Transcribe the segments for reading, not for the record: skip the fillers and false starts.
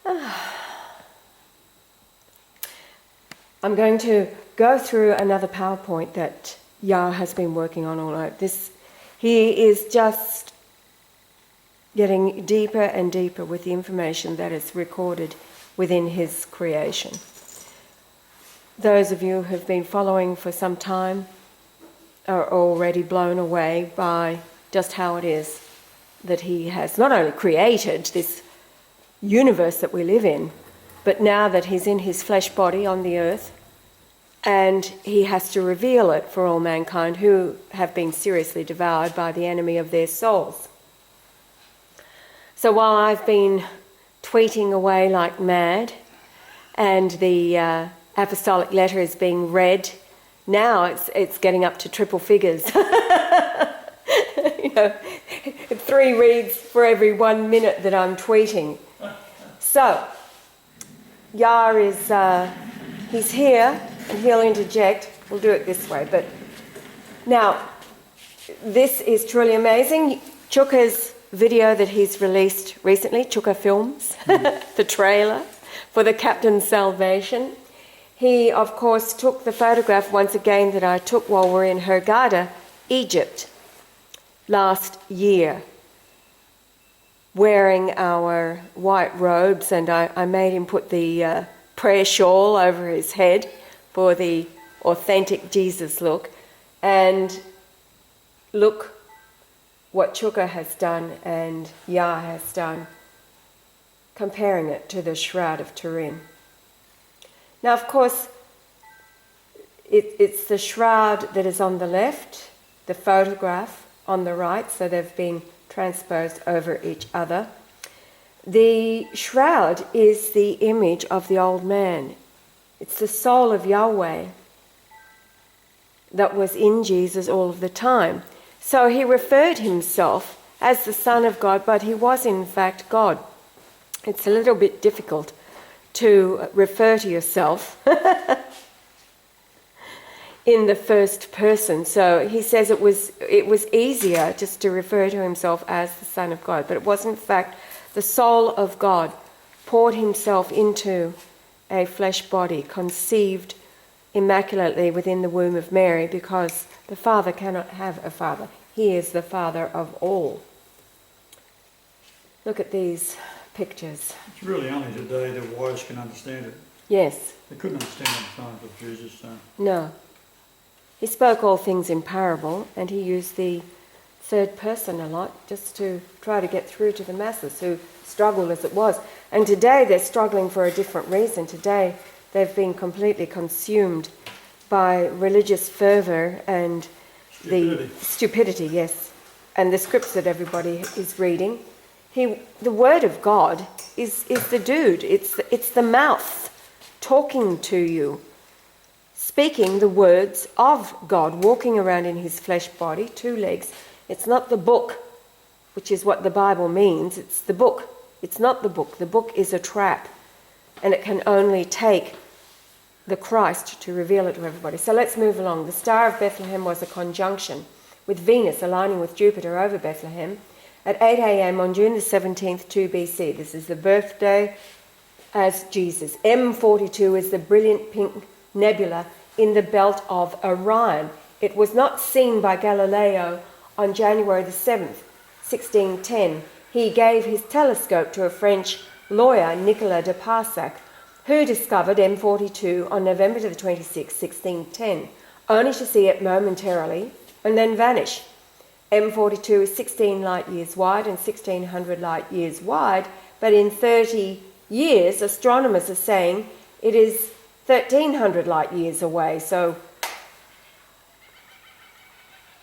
I'm going to go through another PowerPoint that Yah has been working on all night. He is just getting deeper and deeper with the information that is recorded within his creation. Those of you who have been following for some time are already blown away by just how it is that he has not only created this universe that we live in, but now that he's in his flesh body on the earth, and he has to reveal it for all mankind who have been seriously devoured by the enemy of their souls. So while I've been tweeting away like mad, and the apostolic letter is being read, now it's getting up to triple figures. 3 reads for every 1 minute that I'm tweeting. So, Yah is, he's here, and he'll interject. We'll do it this way. But now, this is truly amazing. Chuka's video that he's released recently, Chuka Films, the trailer for the Captain's Salvation. He, of course, took the photograph once again that I took while we're in Hurghada, Egypt, last year, wearing our white robes, and I made him put the prayer shawl over his head for the authentic Jesus look. And look what Chuka has done and Yah has done, comparing it to the Shroud of Turin. Now, of course, it's the shroud that is on the left, the photograph on the right, so they've been transposed over each other. The shroud is the image of the old man. It's the soul of Yahweh that was in Jesus all of the time. So he referred himself as the Son of God, but he was in fact God. It's a little bit difficult to refer to yourself in the first person. So he says it was easier just to refer to himself as the Son of God, but it was in fact the soul of God poured himself into a flesh body, conceived immaculately within the womb of Mary, because the Father cannot have a father. He is the Father of all. Look at these pictures. It's really only today the wise can understand it. Yes. They couldn't understand it in times of Jesus. So. No. He spoke all things in parable, and he used the third person a lot just to try to get through to the masses who struggled as it was. And today they're struggling for a different reason. Today they've been completely consumed by religious fervour and the stupidity, yes, and the scripts that everybody is reading. The word of God is the dude. It's the mouth talking to you, speaking the words of God, walking around in his flesh body, 2 legs. It's not the book, which is what the Bible means. It's the book. It's not the book. The book is a trap, and it can only take the Christ to reveal it to everybody. So let's move along. The Star of Bethlehem was a conjunction with Venus aligning with Jupiter over Bethlehem at 8 a.m. on June the 17th, 2 BC. This is the birthday as Jesus. M42 is the brilliant pink nebula in the belt of Orion. It was not seen by Galileo on January the 7th, 1610. He gave his telescope to a French lawyer, Nicolas de Parsac, who discovered M42 on November the 26th, 1610, only to see it momentarily and then vanish. M42 is 16 light years wide and 1600 light years wide, but in 30 years, astronomers are saying it is 1300 light years away. So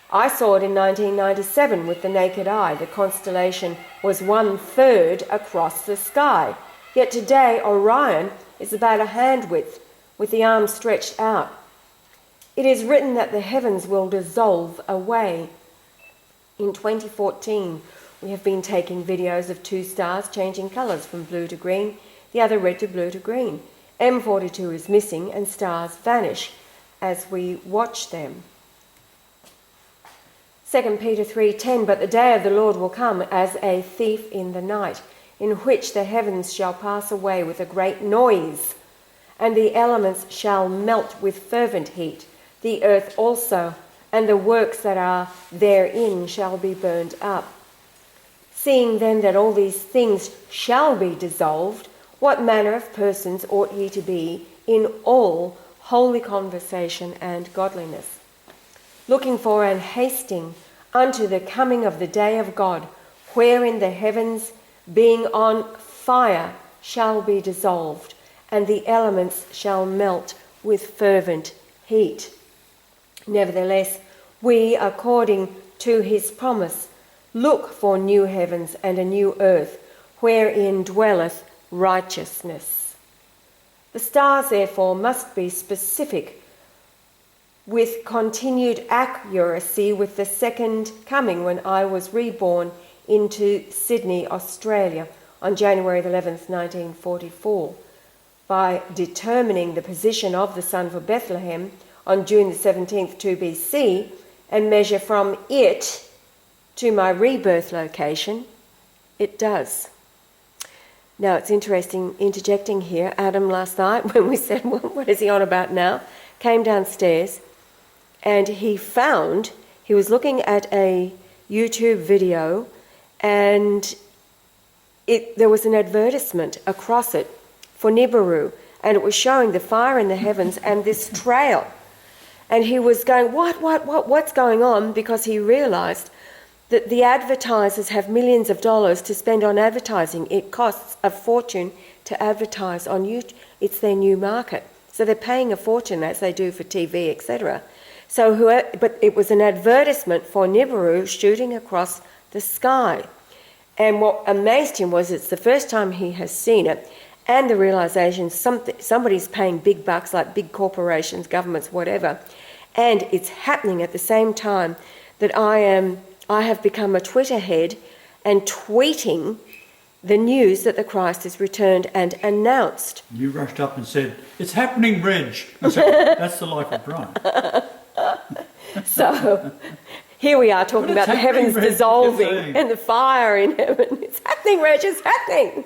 I saw it in 1997 with the naked eye. The constellation was 1/3 across the sky. Yet today, Orion is about a hand width, with the arm stretched out. It is written that the heavens will dissolve away. In 2014, we have been taking videos of 2 stars changing colours from blue to green, the other red to blue to green. M42 is missing and stars vanish as we watch them. 2 Peter 3:10, but the day of the Lord will come as a thief in the night, in which the heavens shall pass away with a great noise, and the elements shall melt with fervent heat. The earth also, and the works that are therein shall be burned up. Seeing then that all these things shall be dissolved, what manner of persons ought ye to be in all holy conversation and godliness, looking for and hasting unto the coming of the day of God, wherein the heavens being on fire shall be dissolved, and the elements shall melt with fervent heat. Nevertheless, we, according to his promise, look for new heavens and a new earth, wherein dwelleth righteousness. The stars, therefore, must be specific with continued accuracy with the second coming, when I was reborn into Sydney, Australia, on January the 11th, 1944, by determining the position of the sun for Bethlehem on June the 17th, 2 BC, and measure from it to my rebirth location. It does. Now, it's interesting, interjecting here, Adam last night, when we said, well, what is he on about now, came downstairs and he was looking at a YouTube video, and there was an advertisement across it for Nibiru, and it was showing the fire in the heavens and this trail. And he was going, what's going on? Because he realised that the advertisers have millions of dollars to spend on advertising. It costs a fortune to advertise on YouTube. It's their new market. So they're paying a fortune, as they do for TV, etc. But it was an advertisement for Nibiru shooting across the sky. And what amazed him was it's the first time he has seen it, and the realisation somebody's paying big bucks, like big corporations, governments, whatever, and it's happening at the same time that I have become a Twitter head and tweeting the news that the Christ has returned and announced. You rushed up and said, "It's happening, Reg." I said, "That's the life of Brian." So here we are talking about the heavens dissolving and the fire in heaven. It's happening, Reg, it's happening.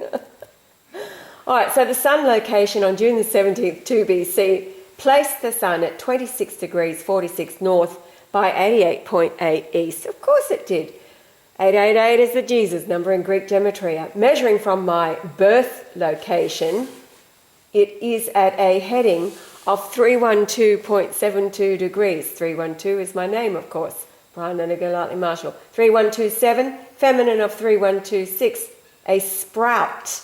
All right, so the sun location on June the 17th, 2 BC, placed the sun at 26 degrees 46 north by 88.8 east. Of course it did. 888 is the Jesus number in Greek gematria. Measuring from my birth location, it is at a heading of 312.72 degrees. 312 is my name, of course. Brian Leonard Golightly Marshall. 3127, feminine of 3126, a sprout,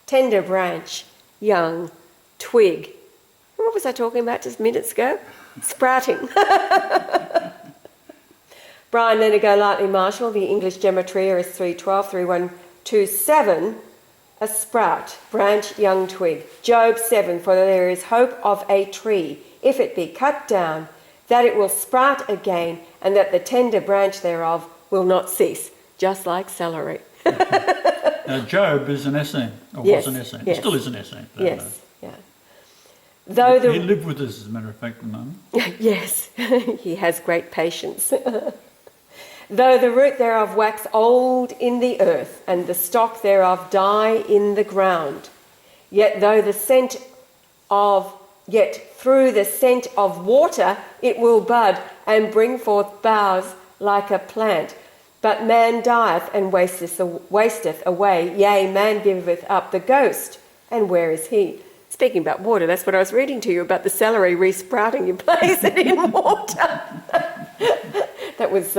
tender branch, young, twig. What was I talking about just minutes ago? Sprouting. Brian Leonard Golightly Marshall, the English gematria is 312, 3127, a sprout, branch, young twig. Job 7, for there is hope of a tree, if it be cut down, that it will sprout again, and that the tender branch thereof will not cease, just like celery. Now, Job is an essay, or Yes, was an essay. yes. It still is an essay. Yes, yeah. Though He lived with us, as a matter of fact, at the moment. Yes, he has great patience. Though the root thereof wax old in the earth, and the stock thereof die in the ground, yet through the scent of water it will bud and bring forth boughs like a plant. But man dieth and wasteth away, yea, man giveth up the ghost, and where is he? Speaking about water, that's what I was reading to you about the celery re-sprouting. You place it in water. That was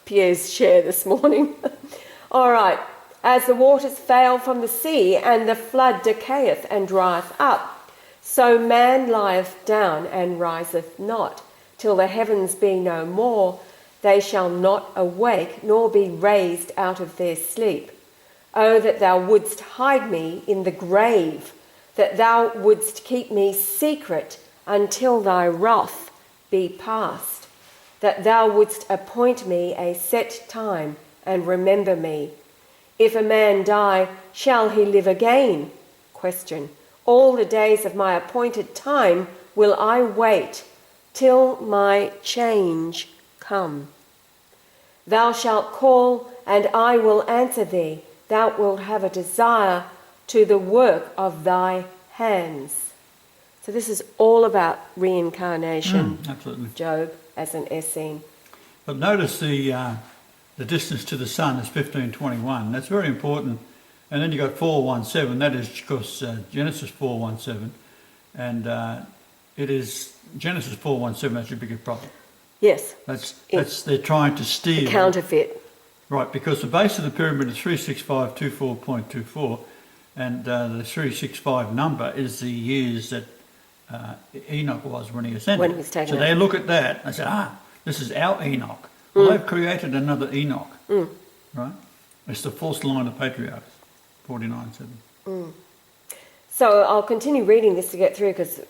Pierre's share this morning. All right. As the waters fail from the sea, and the flood decayeth and drieth up, so man lieth down and riseth not, till the heavens be no more. They shall not awake, nor be raised out of their sleep. Oh, that thou wouldst hide me in the grave, that thou wouldst keep me secret until thy wrath be past, that thou wouldst appoint me a set time and remember me. If a man die, shall he live again? Question. All the days of my appointed time will I wait till my change come. Thou shalt call, and I will answer thee. thou wilt have a desire to the work of thy hands. So this is all about reincarnation, Absolutely. Job, as an Essene. But notice the distance to the sun is 1521. That's very important. And then you got 417. That is because Genesis 417, and it is Genesis 417. That's your biggest problem. Yes. That's they're trying to steal. Counterfeit. Right, because the base of the pyramid is 36524.24, and the 365 number is the years that Enoch was when he ascended. When he was taken so they look at that and say, this is our Enoch. Well, they've created another Enoch, right? It's the false line of patriarchs, 49:7. So I'll continue reading this to get through because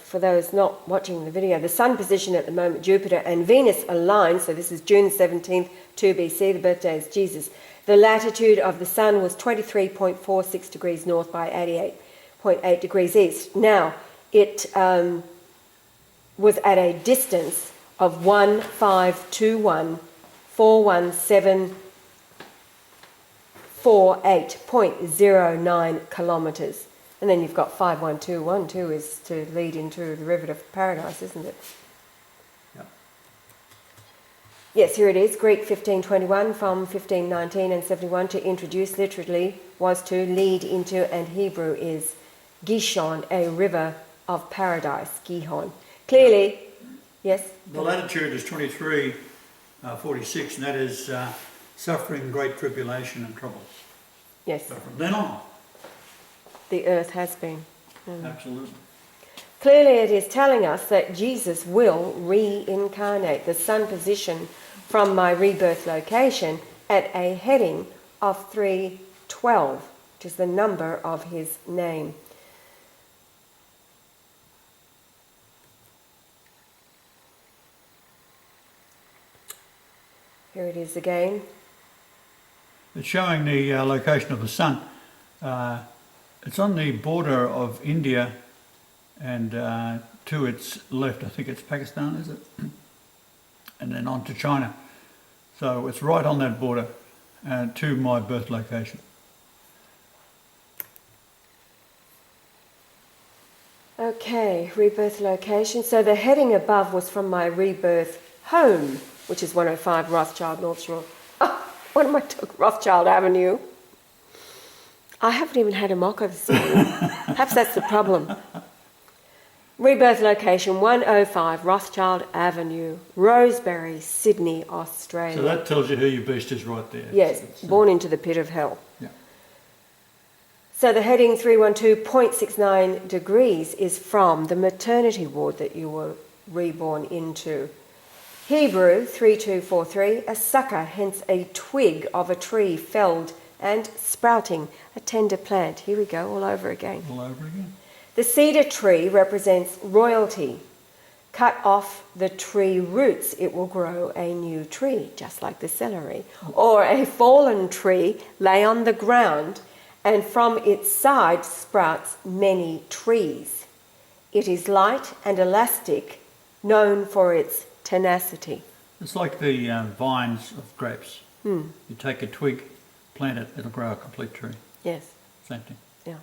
for those not watching the video, the sun position at the moment, Jupiter and Venus aligned. So this is June 17th, 2 BC. The birthday is Jesus. The latitude of the sun was 23.46 degrees north by 88.8 degrees east. Now, it was at a distance of 1521,417.48.09 kilometres. And then you've got 51212 is to lead into the river of paradise, isn't it? Yep. Yes, here it is. Greek 1521 from 1519 and 71 to introduce literally was to lead into, and Hebrew is Gishon, a river of paradise, Gihon. Clearly, yes? The latitude is 23:46, and that is suffering great tribulation and trouble. Yes. So from then on. The earth has been. Absolutely. Clearly it is telling us that Jesus will reincarnate. The sun position from my rebirth location at a heading of 312, which is the number of his name. Here it is again. It's showing the location of the sun. It's on the border of India, and to its left, I think it's Pakistan, is it? And then on to China. So it's right on that border to my birth location. Okay, rebirth location. So the heading above was from my rebirth home, which is 105 Rothschild North Shore. Oh, what am I talking? Rothschild Avenue. I haven't even had a mocha this morning. Perhaps that's the problem. Rebirth location 105 Rothschild Avenue, Rosebery, Sydney, Australia. So that tells you who your beast is right there. Yes, born into the pit of hell. Yeah. So the heading 312.69 degrees is from the maternity ward that you were reborn into. Hebrew 3243, a sucker, hence a twig of a tree felled and sprouting, a tender plant. Here we go, all over again. All over again. The cedar tree represents royalty. Cut off the tree roots, it will grow a new tree, just like the celery. Or a fallen tree lay on the ground, and from its side sprouts many trees. It is light and elastic, known for its tenacity. It's like the vines of grapes. You take a twig, plant it, it'll grow a complete tree. Yes. Same thing. Yeah.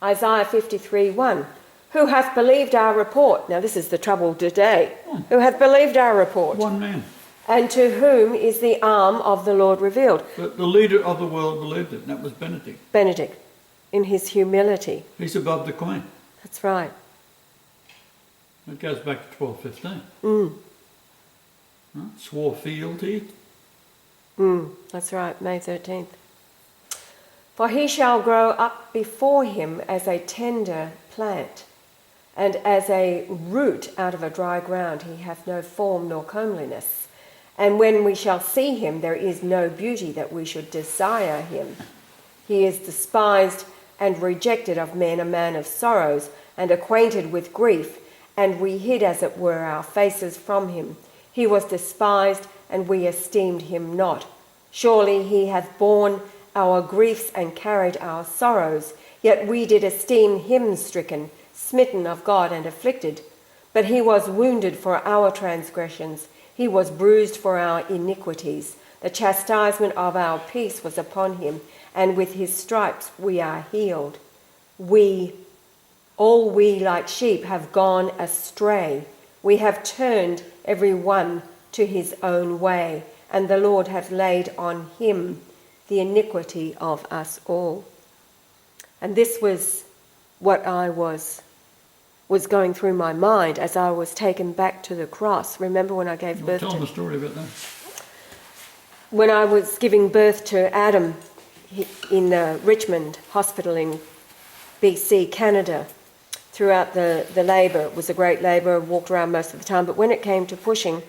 Isaiah 53:1. Who hath believed our report? Now this is the trouble today. Who hath believed our report? One man. And to whom is the arm of the Lord revealed? The leader of the world believed it, and that was Benedict. Benedict, in his humility. He's above the Queen. That's right. It goes back to 1215. Right? Swore fealty. That's right, May 13th. For he shall grow up before him as a tender plant, and as a root out of a dry ground. He hath no form nor comeliness. And when we shall see him, there is no beauty that we should desire him. He is despised and rejected of men, a man of sorrows, and acquainted with grief, and we hid, as it were, our faces from him. He was despised, and we esteemed him not. Surely he hath borne our griefs and carried our sorrows, yet we did esteem him stricken, smitten of God, and afflicted. But he was wounded for our transgressions, he was bruised for our iniquities. The chastisement of our peace was upon him, and with his stripes we are healed. All we like sheep have gone astray. We have turned every one to his own way, and the Lord hath laid on him the iniquity of us all. And this was what I was going through my mind as I was taken back to the cross. Remember when I gave birth Tell to... them the story about that. When I was giving birth to Adam in Richmond Hospital in BC, Canada, throughout the labour, it was a great labour, I walked around most of the time, but when it came to pushing,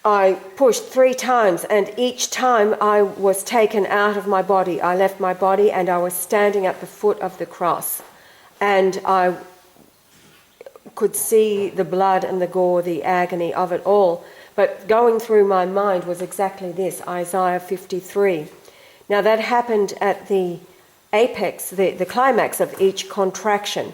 I pushed 3 times, and each time I was taken out of my body. I left my body and I was standing at the foot of the cross, and I could see the blood and the gore, the agony of it all. But going through my mind was exactly this, Isaiah 53. Now that happened at the apex, the climax of each contraction.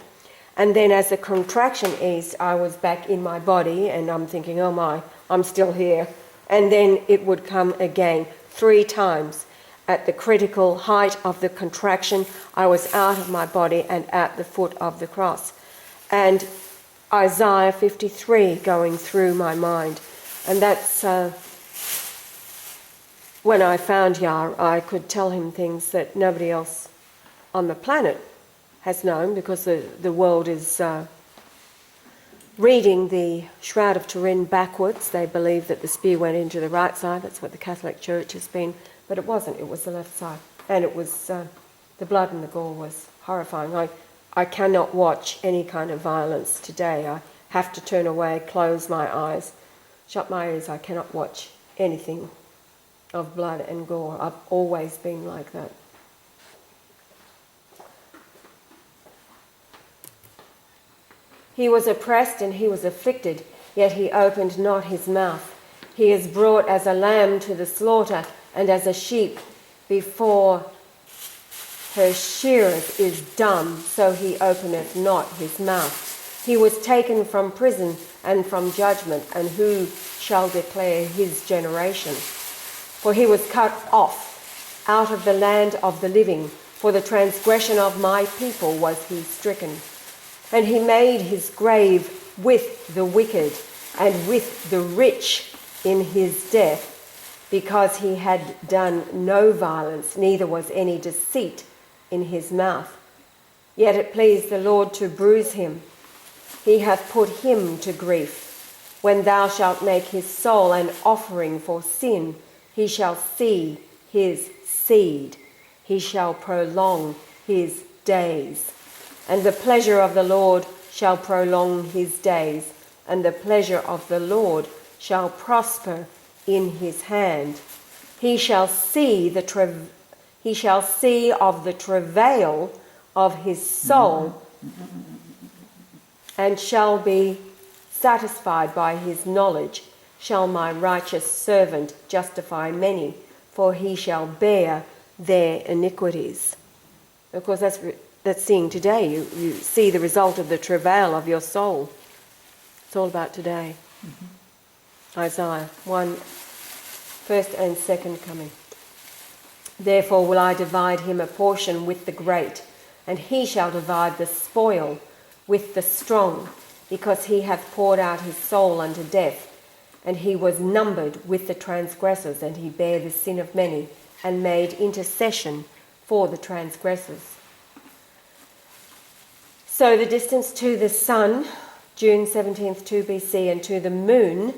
And then as the contraction eased, I was back in my body, and I'm thinking, oh my, I'm still here. And then it would come again 3 times. At the critical height of the contraction, I was out of my body and at the foot of the cross. And Isaiah 53 going through my mind. And that's when I found Yah, I could tell him things that nobody else on the planet has known, because the world is reading the Shroud of Turin backwards. They believe that the spear went into the right side. That's what the Catholic Church has been. But it wasn't. It was the left side. And it was, the blood and the gore was horrifying. I cannot watch any kind of violence today. I have to turn away, close my eyes, shut my ears. I cannot watch anything of blood and gore. I've always been like that. He was oppressed and he was afflicted, yet he opened not his mouth. He is brought as a lamb to the slaughter, and as a sheep before her shearers is dumb, so he openeth not his mouth. He was taken from prison and from judgment, and who shall declare his generation? For he was cut off out of the land of the living. For the transgression of my people was he stricken. And he made his grave with the wicked and with the rich in his death, because he had done no violence, neither was any deceit in his mouth. Yet it pleased the Lord to bruise him. He hath put him to grief. When thou shalt make his soul an offering for sin, he shall see his seed. He shall prolong his days. And the pleasure of the Lord shall prolong his days, and the pleasure of the Lord shall prosper in his hand. He shall see of the travail of his soul, and shall be satisfied by his knowledge. Shall my righteous servant justify many, for he shall bear their iniquities. Of course, that's seeing today. You see the result of the travail of your soul. It's all about today. Isaiah 1, first and second coming. Therefore will I divide him a portion with the great, and he shall divide the spoil with the strong, because he hath poured out his soul unto death, and he was numbered with the transgressors, and he bare the sin of many, and made intercession for the transgressors. So the distance to the sun, June 17th, 2 BC, and to the moon,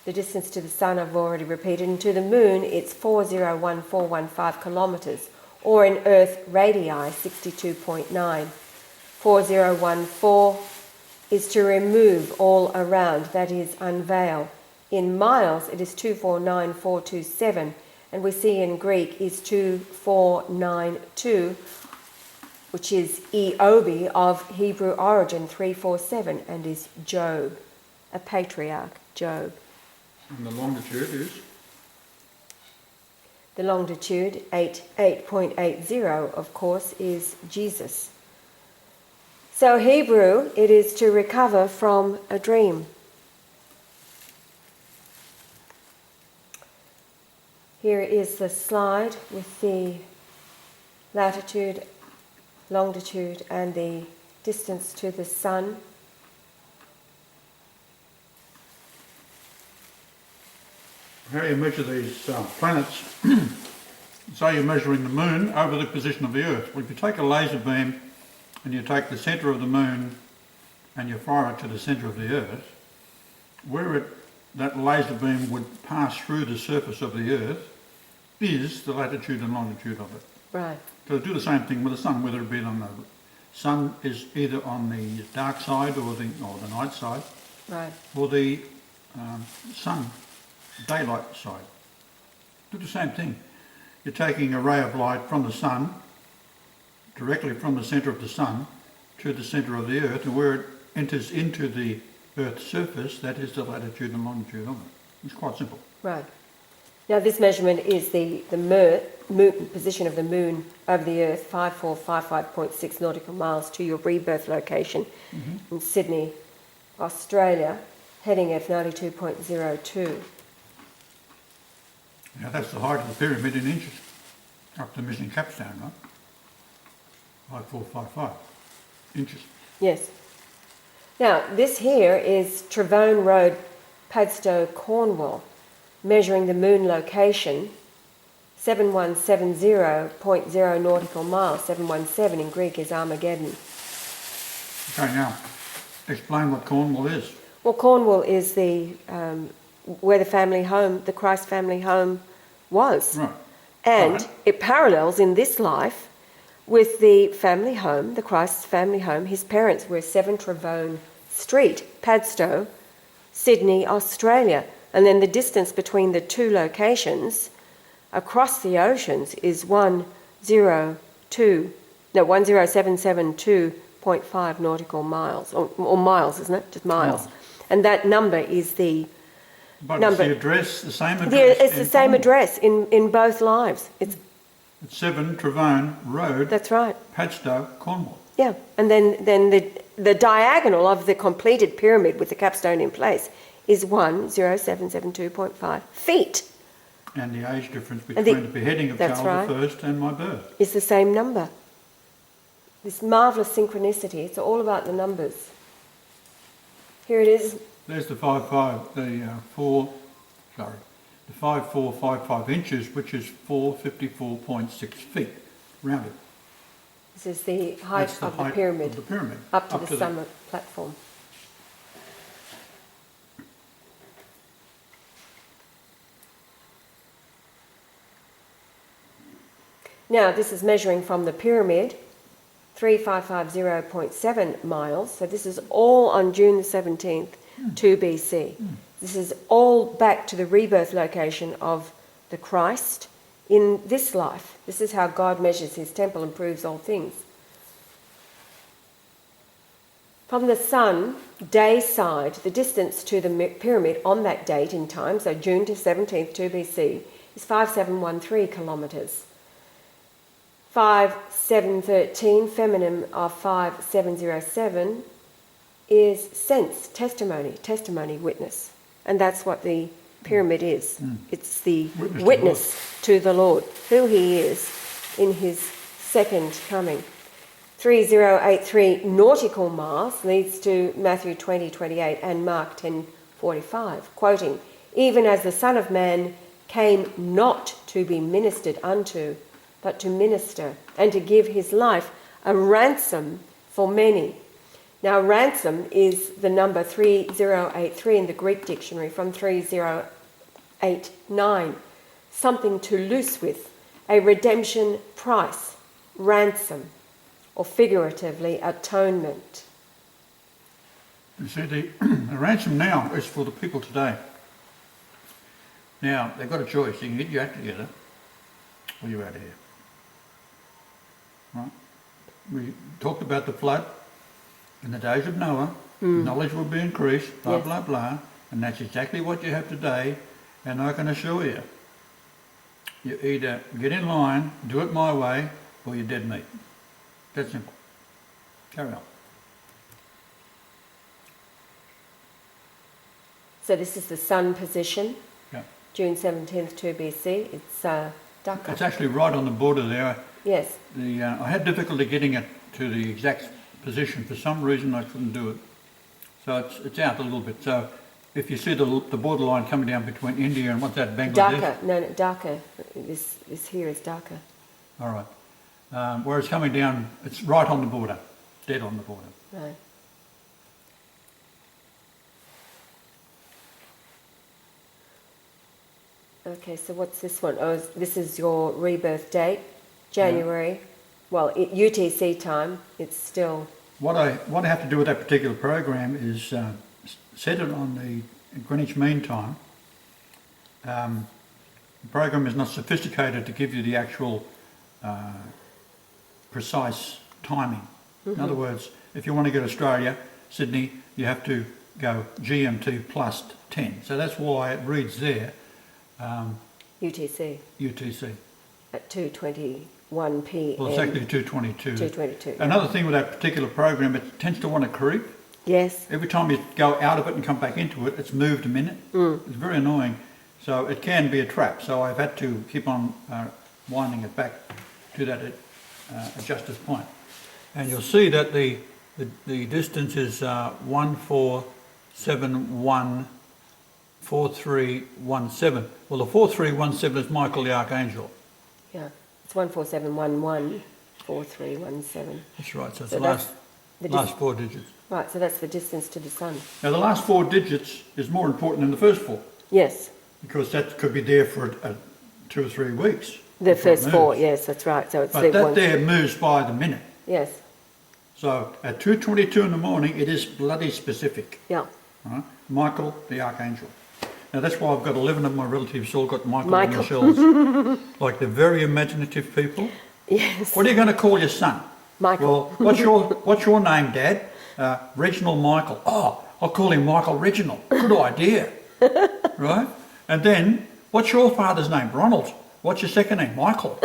the distance to the sun I've already repeated, and to the moon it's 401415 kilometres, or in Earth radii 62.9. 4014 is to remove all around, that is, unveil. In miles it is 249427, and we see in Greek is 2492, which is Eobi of Hebrew origin, 347, and is Job, a patriarch, Job. And the longitude is? The longitude, 8.80, of course, is Jesus. So Hebrew, it is to recover from a dream. Here is the slide with the latitude, longitude and the distance to the sun. How do you measure these planets? Say you're measuring the moon over the position of the Earth. Well, if you take a laser beam and you take the centre of the moon and you fire it to the centre of the Earth, where that laser beam would pass through the surface of the Earth is the latitude and longitude of it. Right. So do the same thing with the sun, whether it be on the sun is either on the dark side or the night side, Right. or the sun daylight side. Do the same thing. You're taking a ray of light from the sun, directly from the centre of the sun to the centre of the Earth, and where it enters into the Earth's surface, that is the latitude and longitude of it. It's quite simple. Right. Now this measurement is the position of the moon over the Earth, 5455.6 nautical miles to your rebirth location in Sydney, Australia, heading F 92.02. Now that's the height of the pyramid in inches, up to the missing capstone, right? 5455 inches. Yes. Now this here is Trevone Road, Padstow, Cornwall, measuring the moon location, 7170.0 nautical miles. 717 in Greek is Armageddon. Okay, now explain what Cornwall is. Well, Cornwall is the where the family home, the Christ family home, was. Right. And Right. it parallels in this life with the family home, the Christ's family home. His parents were 7 Trevone Street, Padstow, Sydney, Australia. And then the distance between the two locations across the oceans is 10772.5 nautical miles, or miles, isn't it? Just miles. Oh. And that number is the But number. it's the address, the same address? It's the in same Cornwall. address in both lives. It's, It's 7 Trevone Road, that's right. Padstow, Cornwall. Yeah, and then the diagonal of the completed pyramid with the capstone in place is 10772.5 feet. And the age difference And between the beheading of that's Charles right. I and my birth. Is the same number. This marvellous synchronicity. It's all about the numbers. Here it is. There's the 5455 inches, which is 454.6 feet, rounded. This is the height That's the of height the pyramid, of the pyramid. up to the summit platform. Now this is measuring from the pyramid, 3550.7 miles. So this is all on June the 17th, 2 BC. This is all back to the rebirth location of the Christ in this life. This is how God measures his temple and proves all things. From the sun, day side, the distance to the pyramid on that date in time, so June to 17th, 2 BC, is 5713 kilometres. 5713, feminine of 5707, is sense, testimony, witness. And that's what the pyramid is. It's the witness to the Lord, who he is in his second coming. 3083 nautical miles leads to Matthew 20:28 and Mark 10:45, quoting, "Even as the Son of Man came not to be ministered unto, but to minister, and to give his life a ransom for many." Now, ransom is the number 3083 in the Greek dictionary from 3089, something to loose with, a redemption price, ransom, or figuratively, atonement. You see, the ransom now is for the people today. Now, they've got a choice. You can get your act together, or you're out of here. Right? We talked about the flood. In the days of Noah, knowledge will be increased, blah, Yes. blah, blah. And that's exactly what you have today. And I can assure you, you either get in line, do it my way, or you're dead meat. That simple. Carry on. So this is the sun position. Yeah. June 17th, 2 BC. It's Dhaka. It's actually right on the border there. Yes. I had difficulty getting it to the exact position. For some reason I couldn't do it. So it's out a little bit. So if you see the borderline coming down between India and what's that, Bangladesh? Dhaka. No, Dhaka. This here is Dhaka. All right. Where it's coming down, it's right on the border, dead on the border. Right. Okay, so what's this one? Oh, this is your rebirth date, January. Yeah. Well, UTC time. It's still. What I have to do with that particular program is set it on the Greenwich Mean Time. The program is not sophisticated to give you the actual precise timing. Mm-hmm. In other words, if you want to get Australia, Sydney, you have to go GMT plus 10. So that's why it reads there. UTC. At 2:21 p.m. Well, it's actually 2:22. 2:22. Another thing with that particular program, it tends to want to creep. Yes. Every time you go out of it and come back into it, it's moved a minute. It's very annoying. So it can be a trap. So I've had to keep on winding it back to that adjuster's point. And you'll see that the distance is 14714317. Well, the 4317 is Michael the Archangel. Yeah, it's 147114317. That's right. So it's the last four digits. Right. So that's the distance to the sun. Now the last four digits is more important than the first four. Yes. Because that could be there for 2 or 3 weeks. The first four, yes, that's right. So it's but that there moves by the minute. Yes. So at 2:22 in the morning, it is bloody specific. Yeah. Right? Michael the Archangel. Now that's why I've got 11 of my relatives all got Michael. Initials. Like they're very imaginative people. Yes. What are you going to call your son? Michael. Well, what's your name, Dad? Reginald Michael. Oh, I'll call him Michael Reginald. Good idea. Right? And then, what's your father's name? Ronald. What's your second name? Michael.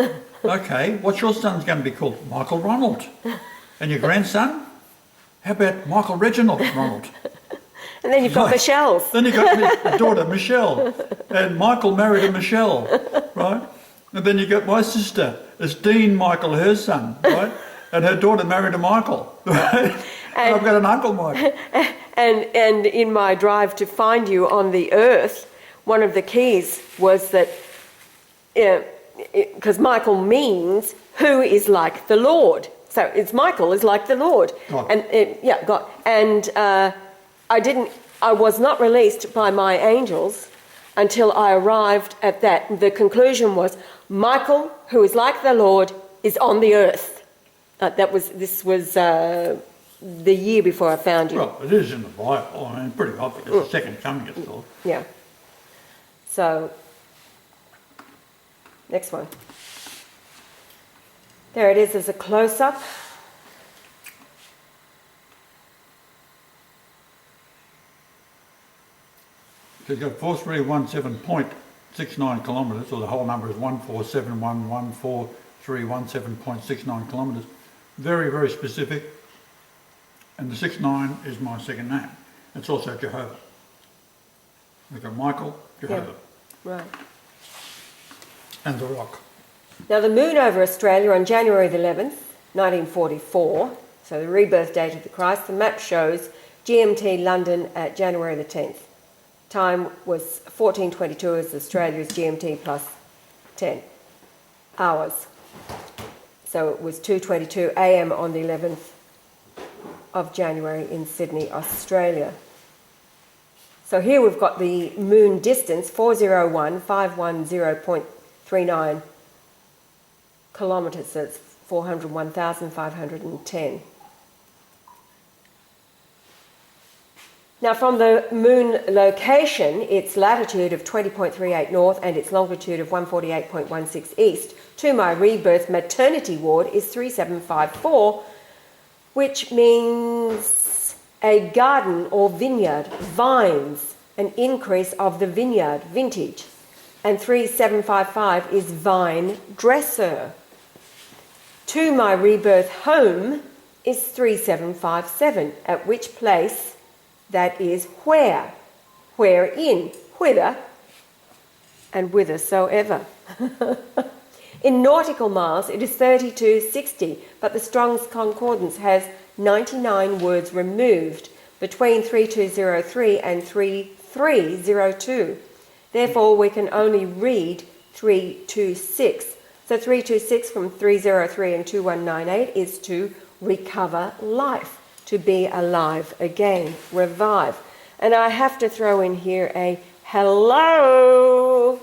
Okay, what's your son's going to be called? Michael Ronald. And your grandson? How about Michael Reginald Ronald? And then you've got Michelle's. Then you've got your daughter Michelle. And Michael married a Michelle, right? And then you've got my sister. It's Dean Michael, her son, right? And her daughter married a Michael, right? And I've got an uncle Michael. And in my drive to find you on the earth, one of the keys was that, because Michael means who is like the Lord. So it's Michael is like the Lord. God. And God. And I was not released by my angels until I arrived at that. The conclusion was Michael, who is like the Lord, is on the earth. This was the year before I found you. Well, it is in the Bible. I mean, pretty obvious. It's the second coming, it's called. Yeah. So, next one. There it is as a close-up. So you've got 4317.69 kilometres, or the whole number is 147114317.69 kilometres. Very, very specific. And the 69 is my second name. It's also Jehovah. We've got Michael, Jehovah. Yeah. Right. And the rock. Now the moon over Australia on January the 11th, 1944, so the rebirth date of the Christ, the map shows GMT London at January the 10th. Time was 14:22 as Australia's GMT plus 10 hours. So it was 2:22 a.m. on the 11th of January in Sydney, Australia. So here we've got the moon distance, 401,510.39 kilometres, so it's 401,510. Now from the moon location, its latitude of 20.38 north and its longitude of 148.16 east to my rebirth maternity ward is 3754, which means a garden or vineyard, vines, an increase of the vineyard, vintage. And 3755 is vine dresser. To my rebirth home is 3757, at which place that is where. Wherein, whither, and whithersoever. In nautical miles, it is 3260, but the Strong's Concordance has 99 words removed between 3203 and 3302. Therefore, we can only read 326. So 326 from 303 and 2198 is to recover life, to be alive again, revive. And I have to throw in here a hello.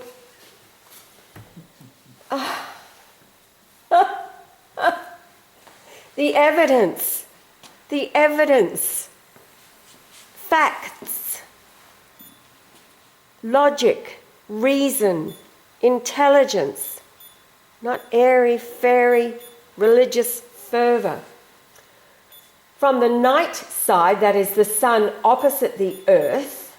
The evidence, facts, logic, reason, intelligence, not airy-fairy religious fervour. From the night side, that is the sun opposite the earth,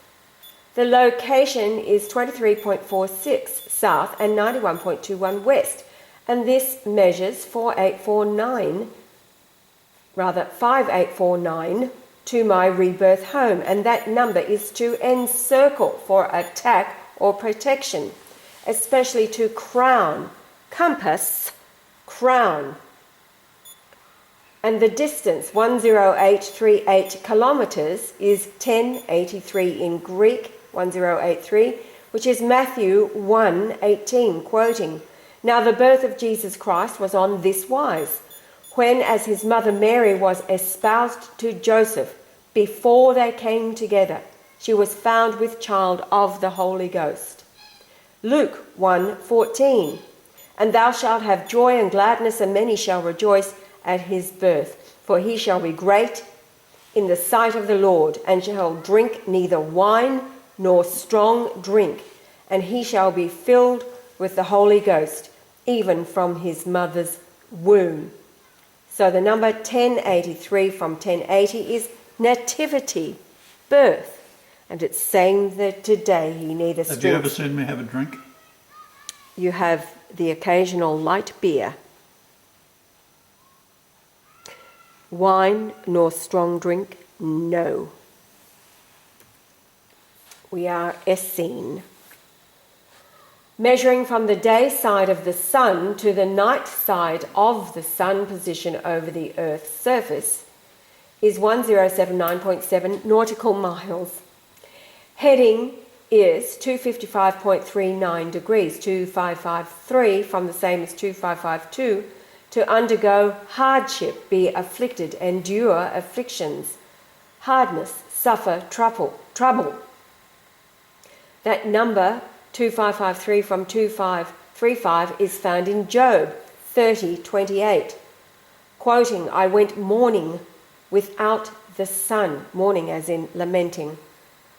the location is 23.46 south and 91.21 west. And this measures 5849 to my rebirth home. And that number is to encircle for attack or protection, especially to crown, compass, crown. And the distance, 10838 kilometres, is 1083 in Greek, 1083, which is Matthew 1:18, quoting, "Now the birth of Jesus Christ was on this wise, when as his mother Mary was espoused to Joseph, before they came together, she was found with child of the Holy Ghost." Luke 1:14, "And thou shalt have joy and gladness, and many shall rejoice at his birth, for he shall be great in the sight of the Lord, and shall drink neither wine nor strong drink, and he shall be filled with the Holy Ghost, even from his mother's womb." So the number 1083 from 1080 is nativity, birth. And it's saying that today he neither Have you ever seen me have a drink? You have the occasional light beer. Wine nor strong drink, no. We are Essene. Measuring from the day side of the sun to the night side of the sun position over the Earth's surface is 1079.7 nautical miles. Heading is 255.39 degrees, 2553 from the same as 2552, to undergo hardship, be afflicted, endure afflictions, hardness, suffer trouble. That number 2553 from 2535 is found in Job 30:28, quoting, "I went mourning without the sun," mourning as in lamenting.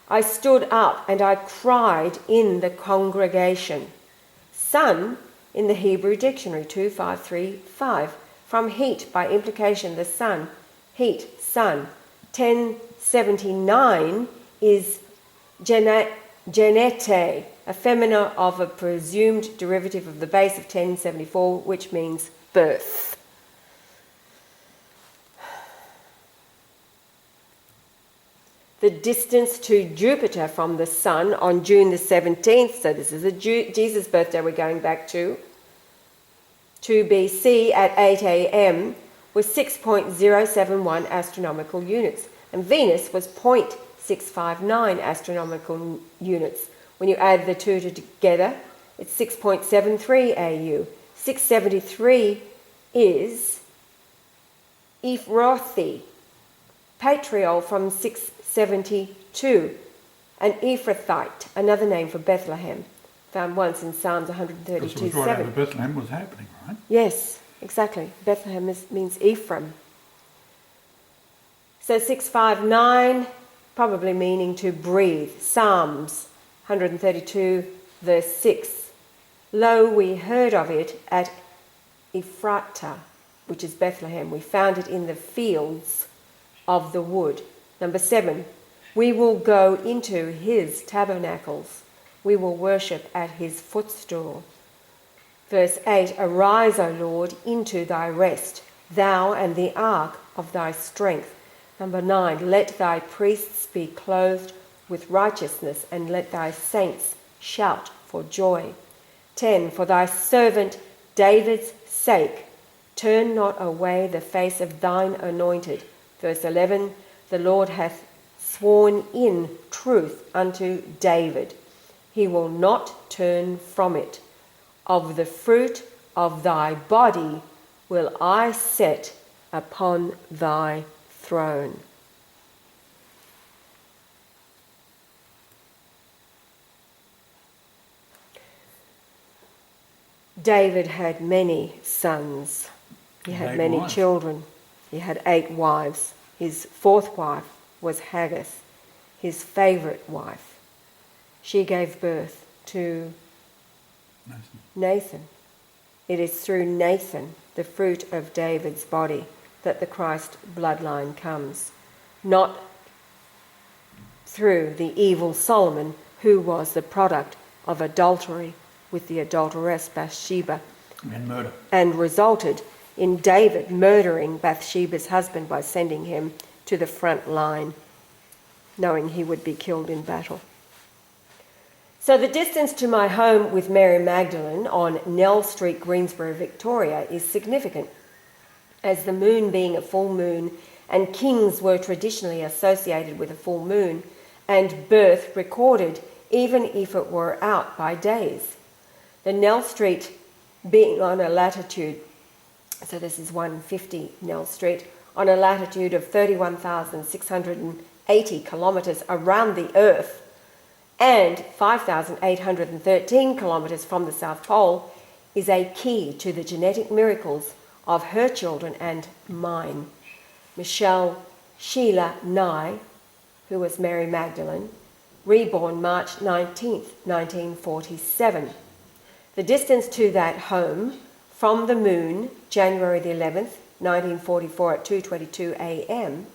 "I stood up and I cried in the congregation." Sun in the Hebrew dictionary 2535, from heat, by implication the sun, heat, sun. 1079 is genete, a femina of a presumed derivative of the base of 1074, which means birth. The distance to Jupiter from the sun on June the 17th, so this is Jesus' birthday we're going back to BC at 8 a.m, was 6.071 astronomical units. And Venus was 0.659 astronomical units. When you add the two together, it's 6.73 AU. 673 is Ephrothi, patriol from 672, an Ephrathite, another name for Bethlehem, found once in Psalms 132:7. Because it was right after Bethlehem was happening, right? Yes, exactly. Bethlehem means Ephraim. So 659, probably meaning to breathe. Psalms 132 verse 6. Lo, we heard of it at Ephratah, which is Bethlehem. We found it in the fields of the wood. Number 7, we will go into his tabernacles. We will worship at his footstool. Verse 8, arise, O Lord, into thy rest, thou and the ark of thy strength. Number 9, let thy priests be clothed with righteousness, and let thy saints shout for joy. 10. For thy servant David's sake, turn not away the face of thine anointed. Verse 11. The Lord hath sworn in truth unto David. He will not turn from it. Of the fruit of thy body will I set upon thy throne. David had many sons. He had many children. He had 8 wives. His 4th wife was Haggith, his favourite wife. She gave birth to Nathan. It is through Nathan, the fruit of David's body, that the Christ bloodline comes, not through the evil Solomon, who was the product of adultery with the adulteress Bathsheba and murder, and resulted in David murdering Bathsheba's husband by sending him to the front line, knowing he would be killed in battle. So the distance to my home with Mary Magdalene on Nell Street, Greensboro, Victoria is significant, as the moon being a full moon and kings were traditionally associated with a full moon and birth recorded even if it were out by days. The Nell Street being on a latitude, so this is 150 Nell Street, on a latitude of 31,680 kilometres around the Earth and 5,813 kilometres from the South Pole, is a key to the genetic miracles of her children and mine. Michelle Sheila Nye, who was Mary Magdalene, reborn March 19th, 1947. The distance to that home from the moon, January the 11th, 1944 at 2:22 a.m.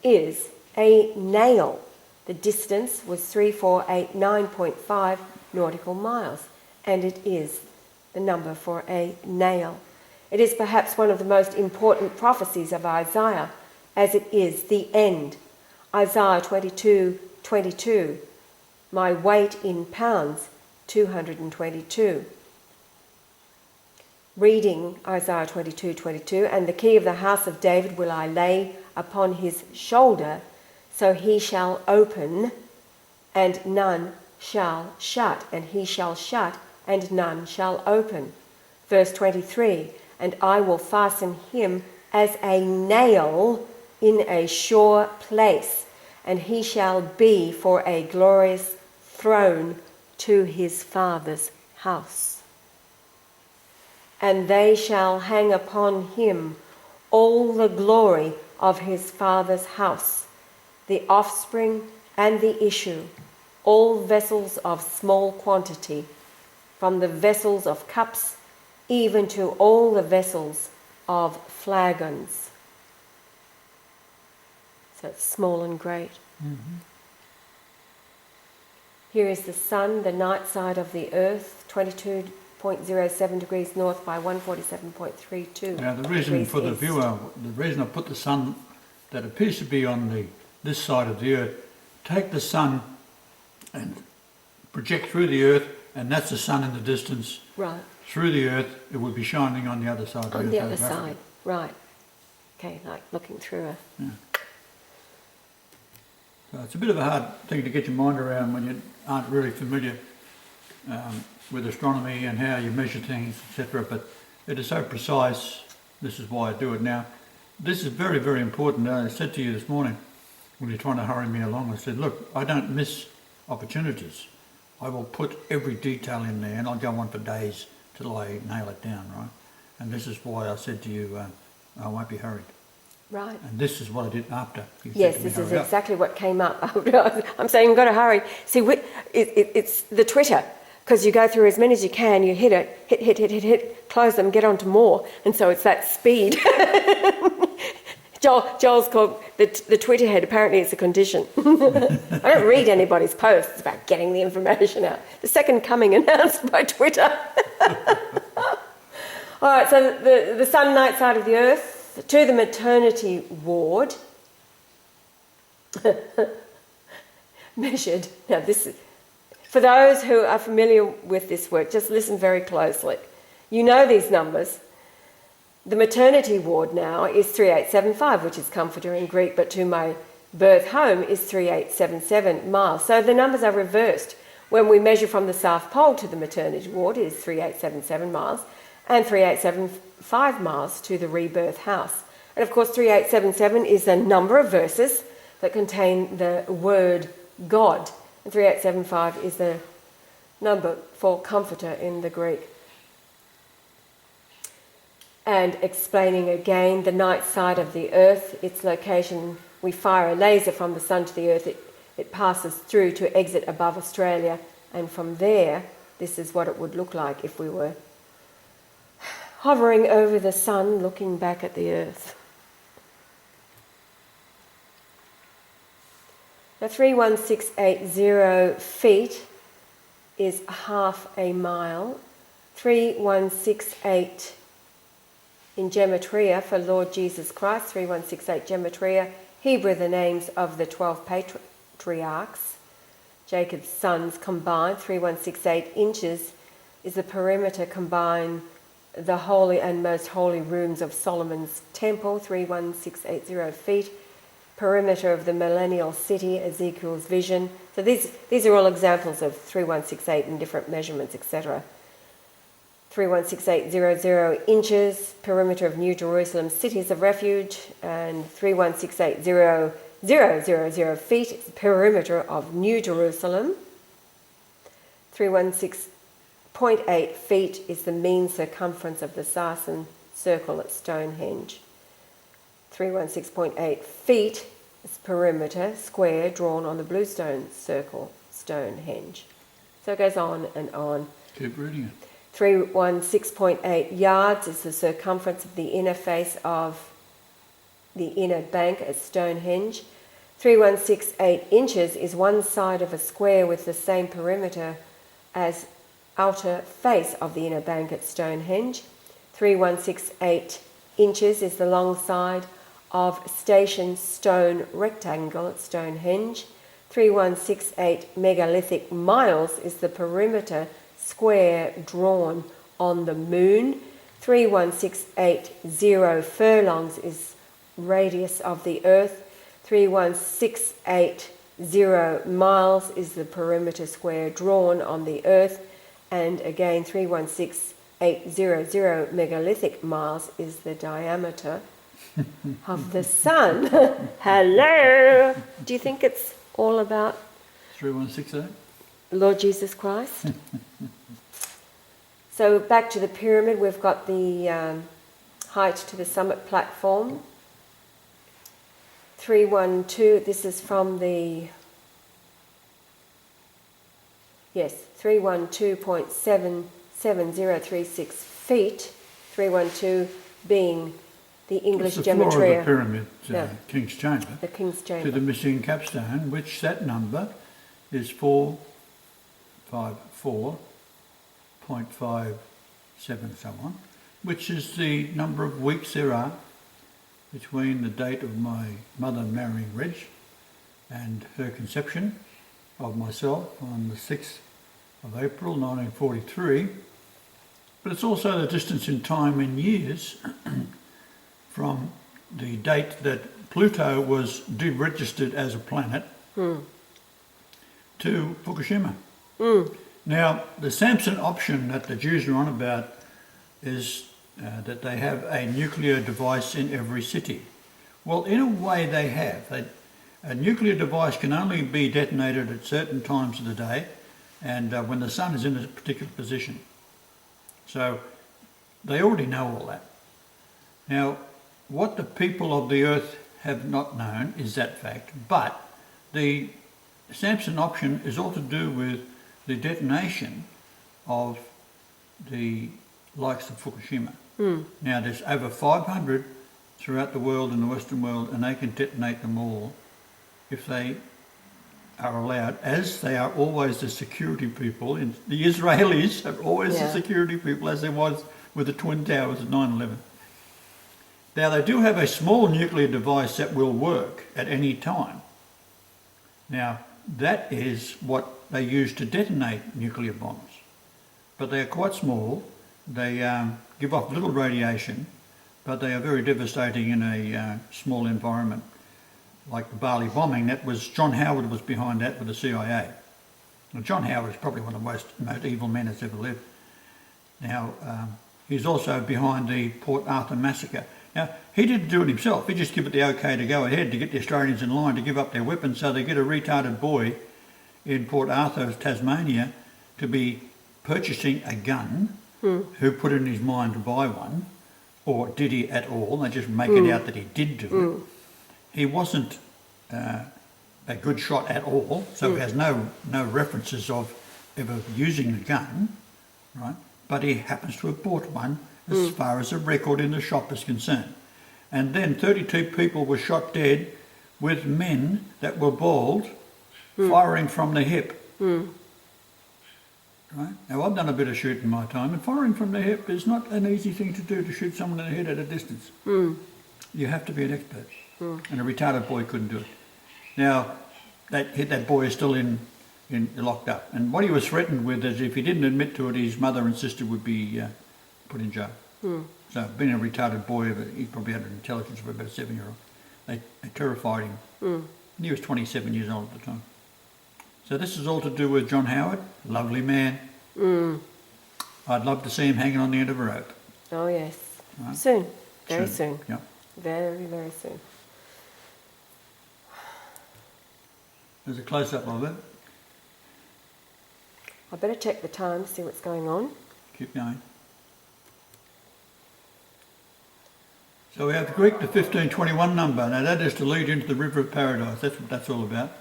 is a nail. The distance was 3489.5 nautical miles, and it is the number for a nail. It is perhaps one of the most important prophecies of Isaiah, as it is the end. Isaiah 22:22, my weight in pounds, 222. Reading Isaiah 22:22, and the key of the house of David will I lay upon his shoulder, so he shall open, and none shall shut, and he shall shut, and none shall open. Verse 23, and I will fasten him as a nail in a sure place, and he shall be for a glorious throne to his father's house. And they shall hang upon him all the glory of his father's house, the offspring and the issue, all vessels of small quantity, from the vessels of cups even to all the vessels of flagons. So it's small and great. Mm-hmm. Here is the sun, the night side of the earth, 22.07 degrees north by 147.32. Now the reason for the east. viewer, the reason I put the sun that appears to be on this side of the earth, take the sun and project through the earth, and that's the sun in the distance. Right. Through the earth, it would be shining on the other side of the earth. On the other side, right. Okay, like looking through a... Yeah. So it's a bit of a hard thing to get your mind around when you aren't really familiar with astronomy and how you measure things, etc. But it is so precise. This is why I do it now. This is very, very important. I said to you this morning when you're trying to hurry me along, I said, look, I don't miss opportunities. I will put every detail in there, and I'll go on for days till I nail it down, right? And this is why I said to you, I won't be hurried. Right. And this is what I did after. Yes, this is exactly what came up. I'm saying you've got to hurry. See, it's the Twitter, because you go through as many as you can, you hit it, hit, close them, get on to more. And so it's that speed. Joel's called the Twitter head. Apparently it's a condition. I don't read anybody's posts. It's about getting the information out. The second coming announced by Twitter. All right, so the sun, night side of the earth, to the maternity ward, For those who are familiar with this work, just listen very closely. You know these numbers. The maternity ward now is 3875, which is comforter in Greek, but to my birth home is 3877 miles. So the numbers are reversed. When we measure from the South Pole to the maternity ward, it is 3877 miles, and 3875 miles to the rebirth house. And of course, 3877 is the number of verses that contain the word God, and 3875 is the number for comforter in the Greek. And explaining again the night side of the earth, its location, we fire a laser from the sun to the earth, it passes through to exit above Australia, and from there, this is what it would look like if we were hovering over the sun, looking back at the earth. Now 31680 feet is half a mile. 3168 in gematria for Lord Jesus Christ, 3168 gematria, Hebrew the names of the 12 patriarchs, Jacob's sons combined. 3168 inches is the perimeter combined the holy and most holy rooms of Solomon's temple. 31680 feet, perimeter of the millennial city, Ezekiel's vision. So these are all examples of 3168 in different measurements, etc. 31680 inches, perimeter of New Jerusalem, cities of refuge, and 31680 feet, perimeter of New Jerusalem. 316.8 feet is the mean circumference of the Sarsen circle at Stonehenge. 316.8 feet is perimeter, square, drawn on the bluestone circle, Stonehenge. So it goes on and on. Keep reading it. 316.8 yards is the circumference of the inner face of the inner bank at Stonehenge. 3168 inches is one side of a square with the same perimeter as outer face of the inner bank at Stonehenge. 3168 inches is the long side of station stone rectangle at Stonehenge. 3168 megalithic miles is the perimeter square drawn on the moon. 31680 furlongs is radius of the earth. 31680 miles is the perimeter square drawn on the earth. And again, 31680 megalithic miles is the diameter of the sun. Hello! Do you think it's all about 3168? Lord Jesus Christ? So back to the pyramid, we've got the height to the summit platform. 312, this is from the, 312.77036 feet, 312 being the English it's the gematria. floor of the pyramid, King's Chamber. The King's Chamber. To the missing capstone, which that number is 454.57 so on, which is the number of weeks there are between the date of my mother marrying Reg and her conception of myself on the 6th of April 1943. But it's also the distance in time in years from the date that Pluto was deregistered as a planet to Fukushima. Now, the Samson option that the Jews are on about is that they have a nuclear device in every city. Well, in a way they have. A nuclear device can only be detonated at certain times of the day and when the sun is in a particular position. So they already know all that. Now, what the people of the earth have not known is that fact, but the Samson option is all to do with the detonation of the likes of Fukushima. Now there's over 500 throughout the world, in the Western world, and they can detonate them all if they are allowed, as they are always the security people. The Israelis are always the security people, as there was with the Twin Towers of 9/11. Now they do have a small nuclear device that will work at any time. Now that is what they use to detonate nuclear bombs. But they are quite small. They give off little radiation, but they are very devastating in a small environment. Like the Bali bombing, that was John Howard was behind that with the CIA. Now, John Howard is probably one of the most evil men that's ever lived. Now, he's also behind the Port Arthur massacre. Now, he didn't do it himself. He just gave it the okay to go ahead to get the Australians in line to give up their weapons, so they get a retarded boy in Port Arthur, Tasmania, to be purchasing a gun, who put it in his mind to buy one, or did he at all? They just make it out that he did do it. He wasn't a good shot at all, so he has no references of ever using a gun, right? But he happens to have bought one as far as a record in the shop is concerned. And then 32 people were shot dead with men that were bald firing from the hip. Right? Now, I've done a bit of shooting in my time, and firing from the hip is not an easy thing to do, to shoot someone in the head at a distance. You have to be an expert, and a retarded boy couldn't do it. Now, that boy is still in locked up, and what he was threatened with is if he didn't admit to it, his mother and sister would be put in jail. So, being a retarded boy, he probably had an intelligence of about a 7-year-old. They terrified him. And he was 27 years old at the time. So this is all to do with John Howard, lovely man. I'd love to see him hanging on the end of a rope. Oh yes, Right? soon, very soon. Yeah. Very, very soon. There's a close-up of it. I better check the time, see what's going on. Keep going. So we have Greek the 1521 number. Now that is to lead into the river of paradise. That's what that's all about.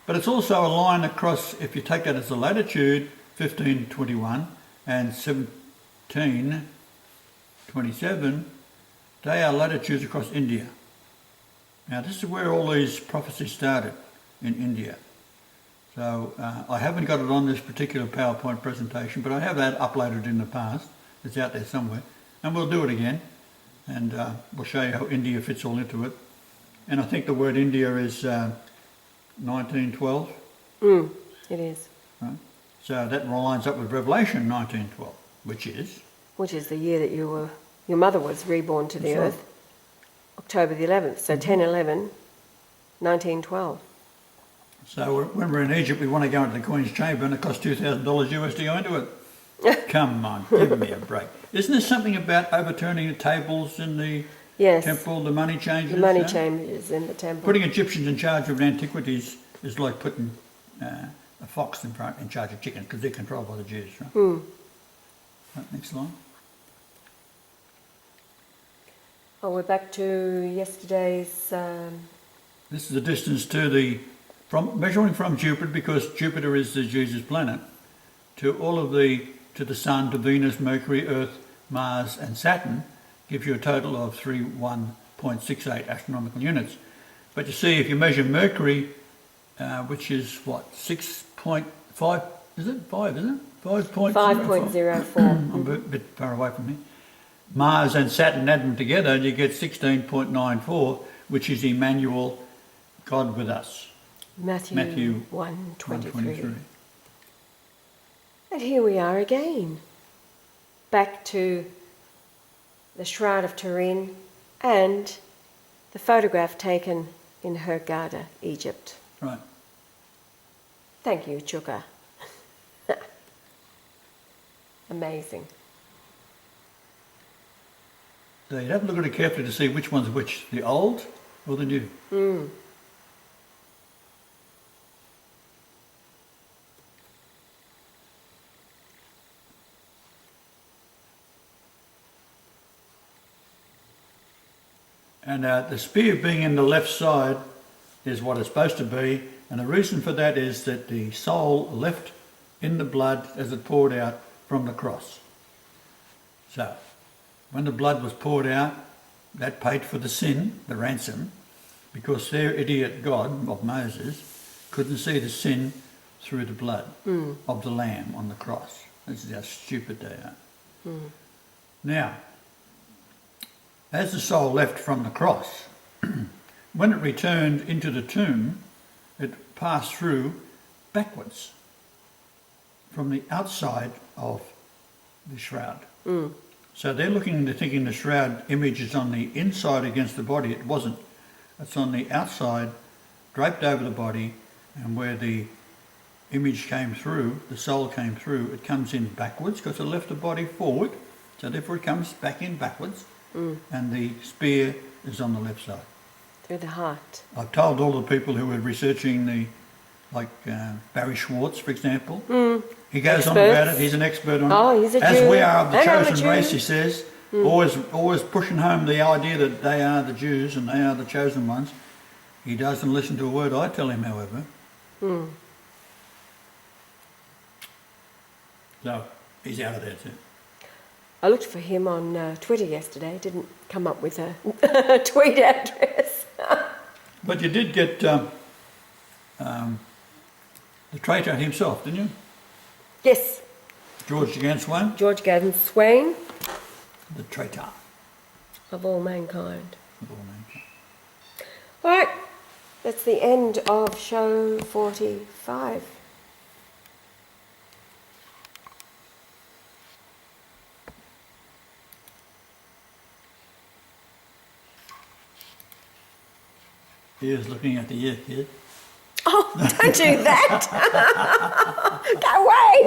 But it's also a line across, if you take that as a latitude, 1521 and 1727, they are latitudes across India. Now this is where all these prophecies started, in India. So I haven't got it on this particular PowerPoint presentation, but I have that uploaded in the past. It's out there somewhere. And we'll do it again. And we'll show you how India fits all into it. And I think the word India is 1912. It is. Right? So that lines up with Revelation 1912, which is? Which is the year that your mother was reborn to the That's earth. October the 11th, so 10/11, 1912. So when we're in Egypt, we want to go into the Queen's Chamber and it costs $2,000 US to go into it. Come on, give me a break. Isn't there something about overturning the tables in the temple, the money changers? The money changers in the temple. Putting Egyptians in charge of antiquities is like putting a fox in charge of chickens because they're controlled by the Jews. Right? Right, next line. Oh, we're back to yesterday's... This is the distance to measuring from Jupiter, because Jupiter is the Jesus planet, to the Sun, to Venus, Mercury, Earth, Mars and Saturn, gives you a total of 31.68 astronomical units. But you see, if you measure Mercury, which is what, 6.5, is it? 5, isn't it? 5.04. I'm a bit far away from me. Mars and Saturn, add them together and you get 16.94, which is Emmanuel, God with us. Matthew 1:23. And here we are again, back to the Shroud of Turin and the photograph taken in Hurghada, Egypt. Right. Thank you, Chuka. Amazing. So you'd have to look at it carefully to see which one's which, the old or the new. And the spear being in the left side is what it's supposed to be, and the reason for that is that the soul left in the blood as it poured out from the cross. So, when the blood was poured out, that paid for the sin, the ransom, because their idiot God of Moses couldn't see the sin through the blood of the lamb on the cross. This is how stupid they are. Now, as the soul left from the cross, when it returned into the tomb, it passed through backwards. from the outside of the shroud. So they're thinking the shroud image is on the inside against the body. It wasn't. It's on the outside, draped over the body, and where the image came through, the soul came through, it comes in backwards because it left the body forward. So therefore it comes back in backwards, and the spear is on the left side. Through the heart. I've told all the people who are researching Barry Schwartz, for example. He goes on about it. He's an expert on it. Oh, he's a As Jew. we are of the And I'm a chosen Jew. race, he says, always pushing home the idea that they are the Jews and they are the chosen ones. He doesn't listen to a word I tell him, however. So he's out of there too. I looked for him on Twitter yesterday. Didn't come up with a tweet address. But you did get the traitor himself, didn't you? Yes, George Ganswain, George Gavin Swain the traitor of all mankind. of all mankind. All right, that's the end of show 45. He was looking at the ear, kid. Oh, don't do that! Go away!